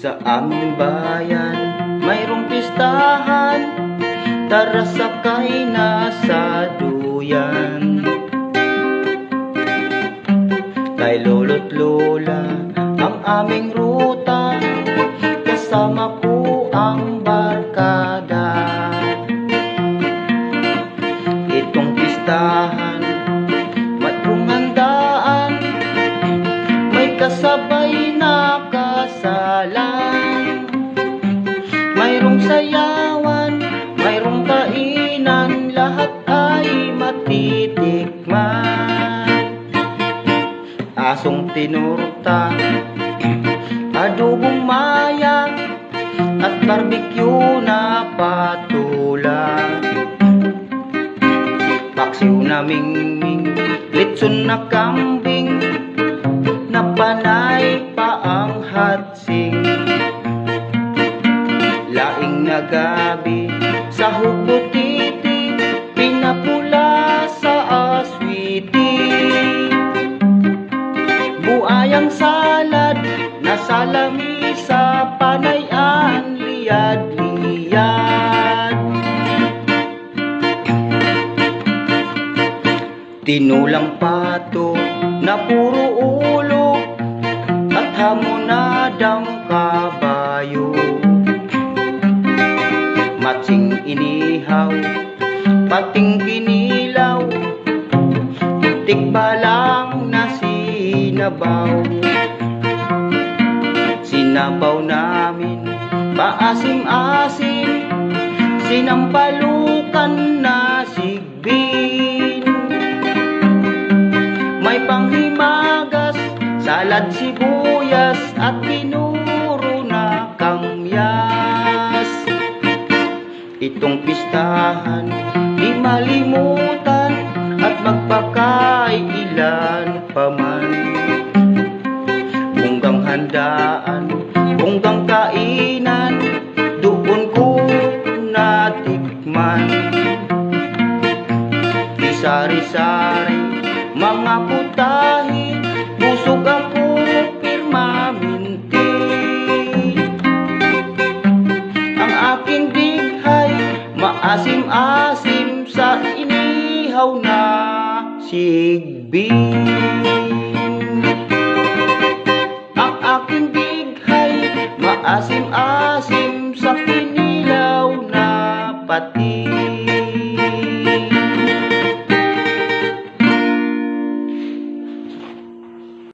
Sa aming bayan mayroong pistahan, tara sakay na sa duyan. Kay lolo't lola ang aming ruta, kasama ko ang barkada. Itong pistahan mayroong handaan, may kasabay na kasalan. Mayroong sayawan, mayroong kainan, lahat ay matitikman. Asong tinurta, adobong maya, at barbecue na patula. Paksiw na mingming, litson na kambing, na panay pa ang hatsing. Laing na gabi sa hugutiti, pinapula sa aswiti. Buayang salad na sa lamisa, panayan liyad-liyad. Tinulang pato na puro ulo, at hamonadang kabayo. Matsing inihaw, pating kinilaw, itik pa lang na sinabaw. Sinabaw namin paasim-asim, sinampalukan na sigbin. May panghimagas, salad sibuyas, at pinuro na kamyas. Itong pistahan di malimutan, at magpakailan pa man. Bunggang handaan, bunggang kainan, doon ko natikman. Di sari-sari mga putahe, busog ako pirmaminti. Ang aking dighay maasim-asim sa inihaw na sigbin. Ang aking dighay maasim-asim sa kinilaw na pati.